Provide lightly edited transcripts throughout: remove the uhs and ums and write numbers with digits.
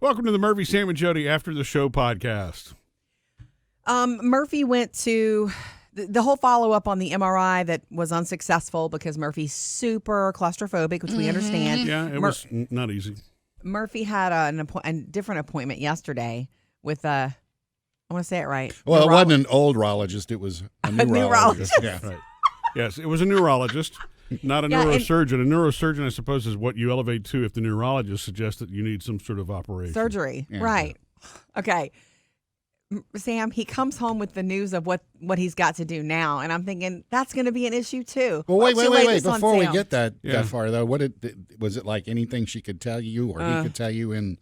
Welcome to the Murphy, Sam, and Jodi After the Show podcast. Murphy went to the whole follow-up on the MRI that was unsuccessful because Murphy's super claustrophobic, which we understand. Yeah, it was not easy. Murphy had a different appointment yesterday with I want to say it right. Well, it wasn't an old urologist. It was a neurologist. Yeah. Right. Yes, it was a neurologist, not a neurosurgeon. A neurosurgeon, I suppose, is what you elevate to if the neurologist suggests that you need some sort of operation. Surgery, Yeah. right. Okay. Sam, he comes home with the news of what he's got to do now, and I'm thinking that's going to be an issue too. Well, wait. This on Before we Sam. get that far, though, was it like anything she could tell you or he could tell you in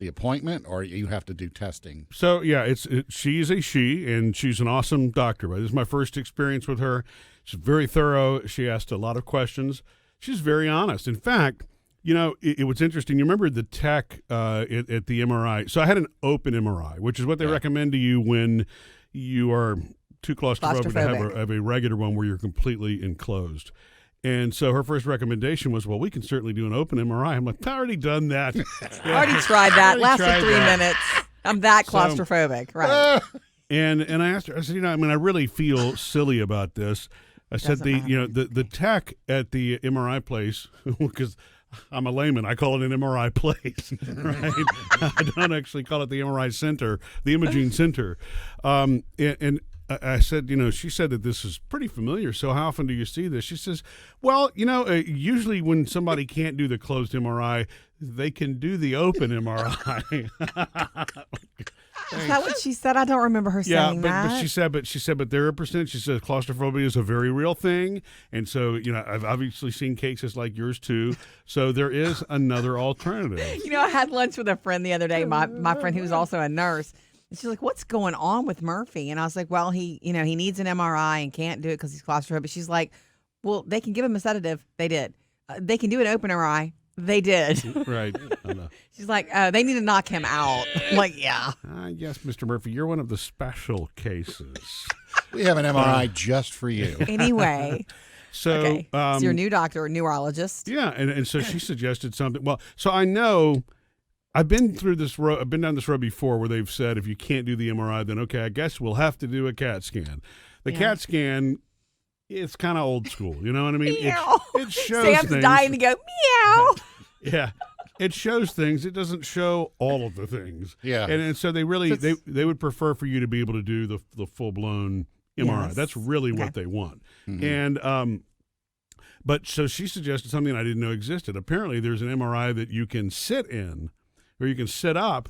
the appointment, or you have to do testing? So, yeah, she's a she, and she's an awesome doctor. This is my first experience with her. She's very thorough. She asked a lot of questions. She's very honest. In fact, you know, it was interesting. You remember the tech at the MRI? So I had an open MRI, which is what they recommend to you when you are too claustrophobic to have a regular one where you're completely enclosed. And so her first recommendation was, well, we can certainly do an open MRI. I'm like, I've already done that. I already tried that. Lasted 3 minutes. I'm that claustrophobic. Right. And I asked her, I said, I really feel silly about this. I said, the tech at the MRI place, because I'm a layman, I call it an MRI place, right? I don't actually call it the MRI center, the imaging center. And I said, she said that this is pretty familiar. So how often do you see this? She says, well, usually when somebody can't do the closed MRI, they can do the open MRI. Is that what she said? I don't remember her saying that. But she said, there are percent. She says claustrophobia is a very real thing, and so I've obviously seen cases like yours too. So there is another alternative. I had lunch with a friend the other day, my friend who's also a nurse. And she's like, "What's going on with Murphy?" And I was like, "Well, he needs an MRI and can't do it because he's claustrophobic." She's like, "Well, they can give him a sedative. They did. They can do an open MRI. They did." Right. I know. She's like, they need to knock him out. I'm like, yeah. Yes, Mr. Murphy, you're one of the special cases. We have an MRI just for you. Anyway. So, okay. So your new doctor, neurologist. Yeah, and so she suggested something. Well, so I know I've been through this road. I've been down this road before where they've said if you can't do the MRI, then okay, I guess we'll have to do a CAT scan. The CAT scan, it's kind of old school. You know what I mean? It shows Sam's things. dying to go meow. Yeah. It shows things. It doesn't show all of the things. Yeah. And so they really they would prefer for you to be able to do the full blown MRI. Yes. That's really what they want. Mm-hmm. And but so she suggested something I didn't know existed. Apparently there's an MRI that you can sit in, or you can sit up.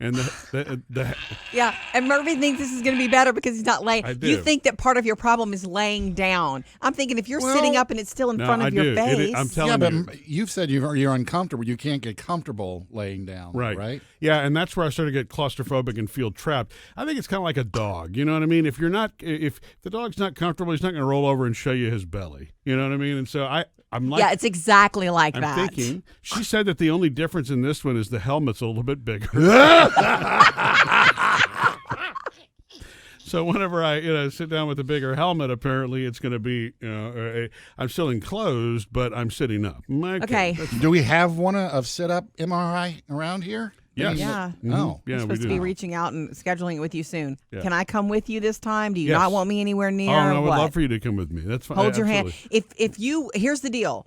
And and Murphy thinks this is going to be better because he's not laying. I do. You think that part of your problem is laying down. I'm thinking if you're sitting up and it's still in front of your face. I'm telling you. But you've said you're uncomfortable. You can't get comfortable laying down, right? Yeah, and that's where I started to get claustrophobic and feel trapped. I think it's kind of like a dog. You know what I mean? If the dog's not comfortable, he's not going to roll over and show you his belly. You know what I mean? And so I'm like, yeah, it's exactly like I'm that. Thinking, she said that the only difference in this one is the helmet's a little bit bigger. So whenever I sit down with a bigger helmet, apparently it's going to be I'm still enclosed, but I'm sitting up. Okay. Do we have one of sit-up MRI around here? Yes. Yeah. Mm-hmm. Oh, yeah. I'm supposed to be reaching out and scheduling it with you soon. Yeah. Can I come with you this time? Do you not want me anywhere near? Oh, no, I would love for you to come with me. That's fine. Hold your hand. Here's the deal.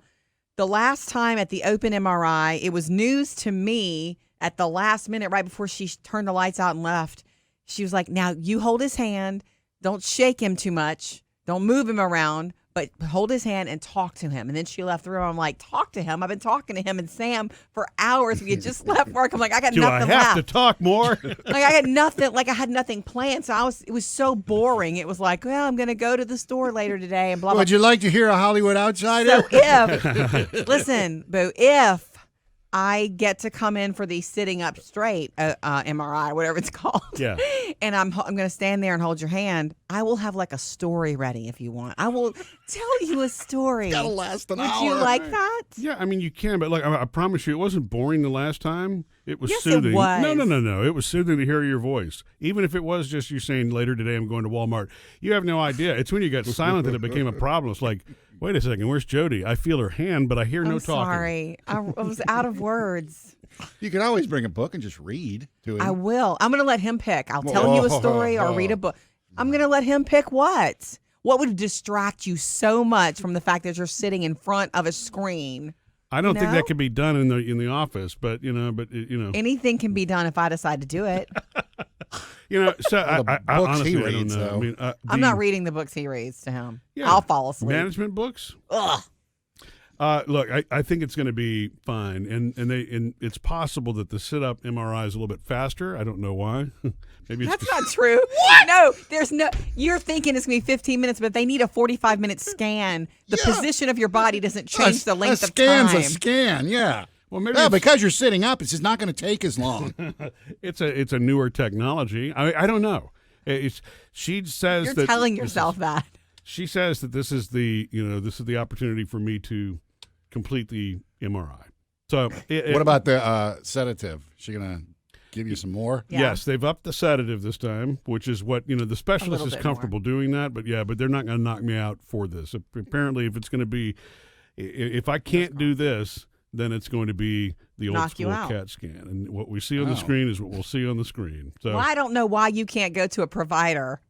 The last time at the open MRI, it was news to me at the last minute, right before she turned the lights out and left. She was like, now you hold his hand. Don't shake him too much. Don't move him around, but hold his hand and talk to him. And then she left the room. I'm like, talk to him. I've been talking to him and Sam for hours. We had just left work. I'm like, I got nothing left. Do I have to talk more? I got nothing. Like I had nothing planned. So it was so boring. It was like, well, I'm going to go to the store later today and blah, blah. Would you like to hear a Hollywood outsider? So listen, Boo, if I get to come in for the sitting up straight MRI, whatever it's called. Yeah. And I'm going to stand there and hold your hand. I will have like a story ready if you want. I will tell you a story. It's gotta last an hour. Would you like that? Yeah, I mean, you can, but like I promise you, it wasn't boring the last time. It was Yes, soothing. it was. No. It was soothing to hear your voice. Even if it was just you saying later today I'm going to Walmart. You have no idea. It's when you got silent that it became a problem. It's like, wait a second, where's Jodi? I feel her hand, but I hear no talking. Sorry. I was out of words. You could always bring a book and just read to him. I will. I'm going to let him pick. I'll tell you a story or read a book. I'm going to let him pick what? What would distract you so much from the fact that you're sitting in front of a screen? I don't think that can be done in the office, but Anything can be done if I decide to do it. So I honestly he I don't reads, know. though. I mean, I'm not reading the books he reads to him. Yeah. I'll fall asleep. Management books. Ugh. Look, I think it's going to be fine, and it's possible that the sit-up MRI is a little bit faster. I don't know why. Maybe it's That's not true. What? No, there's no. You're thinking it's going to be 15 minutes, but they need a 45-minute scan. The position of your body doesn't change the length of time. A scan, yeah. Well, maybe because you're sitting up, it's just not going to take as long. it's a newer technology. I don't know. She says You're that telling yourself that. She says that this is the opportunity for me to complete the MRI. So what about the sedative? Is she going to give you some more? Yeah. Yes, they've upped the sedative this time, which is what the specialist is comfortable doing that. But they're not going to knock me out for this. Apparently, if it's going to be, if I can't do this, then it's going to be the old school CAT scan, and what we see on the screen is what we'll see on the screen. So I don't know why you can't go to a provider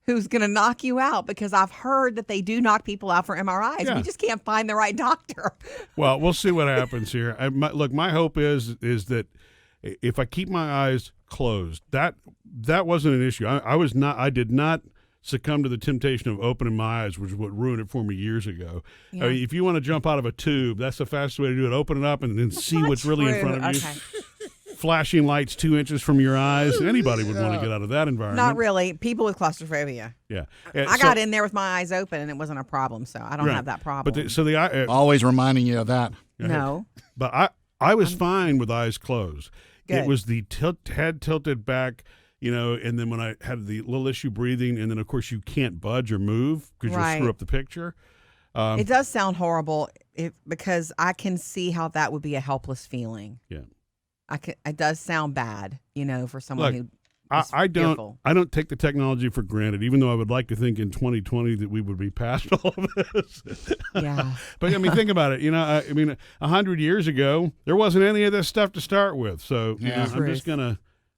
who's going to knock you out, because I've heard that they do knock people out for MRIs. Yeah. We just can't find the right doctor. Well, we'll see what happens here. My hope is that if I keep my eyes closed, that wasn't an issue. I did not succumb to the temptation of opening my eyes, which is what ruined it for me years ago. Yeah. I mean, if you want to jump out of a tube, that's the fastest way to do it. Open it up and then see what's really in front of you. Flashing lights 2 inches from your eyes. Anybody would want to get out of that environment. Not really. People with claustrophobia. Yeah. I got in there with my eyes open, and it wasn't a problem, so I don't have that problem. But always reminding you of that. No. But I was fine with eyes closed. Good. It was the head tilted back, and then when I had the little issue breathing, and then, of course, you can't budge or move because you'll screw up the picture. It does sound horrible because I can see how that would be a helpless feeling. Yeah. It does sound bad, for someone who is fearful. I don't take the technology for granted, even though I would like to think in 2020 that we would be past all of this. Yeah. But, think about it. 100 years ago, there wasn't any of this stuff to start with. So I'm just going to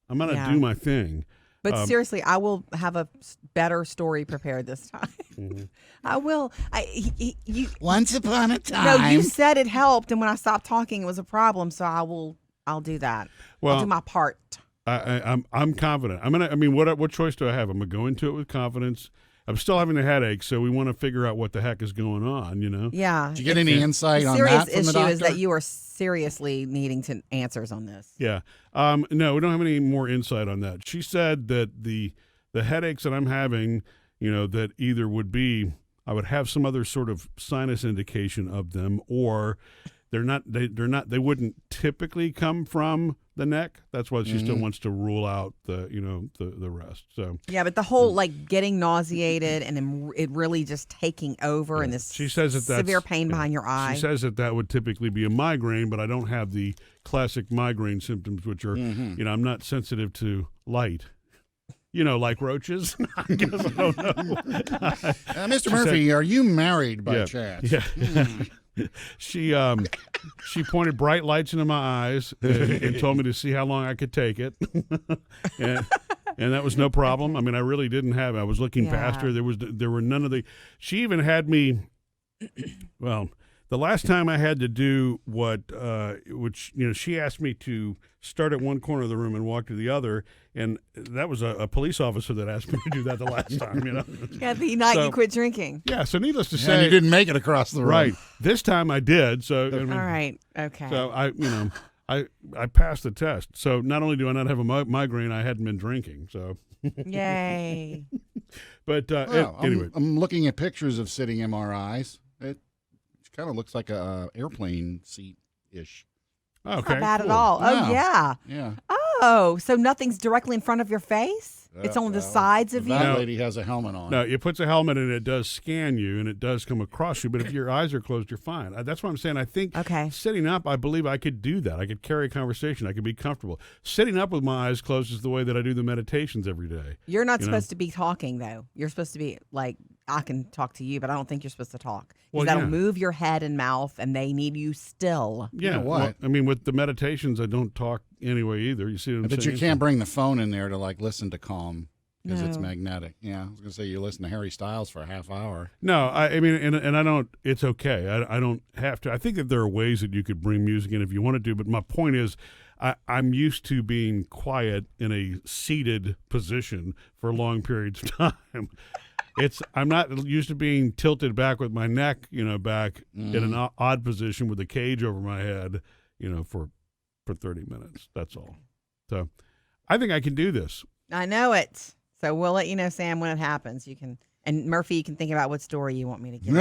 do my thing. But seriously, I will have a better story prepared this time. Mm-hmm. I will. Once upon a time. No, you said it helped, and when I stopped talking, it was a problem. So I'll do that. Well, I'll do my part. I'm confident. What choice do I have? I'm gonna go into it with confidence. I'm still having a headache, so we want to figure out what the heck is going on. Yeah. Did you get any insight on serious that from the issue doctor? is that you are seriously needing answers on this. Yeah. No, we don't have any more insight on that. She said that the headaches that I'm having, that either would be I would have some other sort of sinus indication of them, or they wouldn't typically come from the neck. That's why she still wants to rule out the rest. So yeah, but the whole getting nauseated and then it really just taking over and this she says that severe pain behind your eye. She says that would typically be a migraine, but I don't have the classic migraine symptoms, which are I'm not sensitive to light. Like roaches. I guess I don't know. Mr. Murphy, are you married by chance? Yeah. She pointed bright lights into my eyes and told me to see how long I could take it, and that was no problem. I really didn't have it. I was looking past her. There were none of the. She even had me. Well, the last time I had to do which she asked me to start at one corner of the room and walk to the other, and that was a police officer that asked me to do that the last time. Yeah, the night you quit drinking. Yeah, so needless to say, and you didn't make it across the room. Right. This time I did. So all right, okay. So I passed the test. So not only do I not have a migraine, I hadn't been drinking. So yay. But anyway, I'm looking at pictures of sitting MRIs. It kind of looks like a airplane seat ish. Okay, not bad cool. at all. Oh yeah. Yeah. Oh, so nothing's directly in front of your face? It's on the sides of you. That lady has a helmet on. No, it puts a helmet and it does scan you and it does come across you. But if your eyes are closed, you're fine. That's what I'm saying. I think sitting up, I believe I could do that. I could carry a conversation. I could be comfortable. Sitting up with my eyes closed is the way that I do the meditations every day. You're not supposed to be talking, though. You're supposed to be like, I can talk to you, but I don't think you're supposed to talk. Because that'll move your head and mouth, and they need you still. Yeah, well, I mean, with the meditations, I don't talk anyway either. You see what I'm saying? But you can't bring the phone in there to like listen to Calm because it's magnetic. Yeah, I was gonna say you listen to Harry Styles for a half hour. No, I mean, and I don't. It's okay. I don't have to. I think that there are ways that you could bring music in if you wanted to. But my point is, I'm used to being quiet in a seated position for long periods of time. I'm not used to being tilted back with my neck, back in an odd position with a cage over my head, for 30 minutes. That's all. So I think I can do this. I know it. So we'll let you know, Sam, when it happens. And Murphy, you can think about what story you want me to give.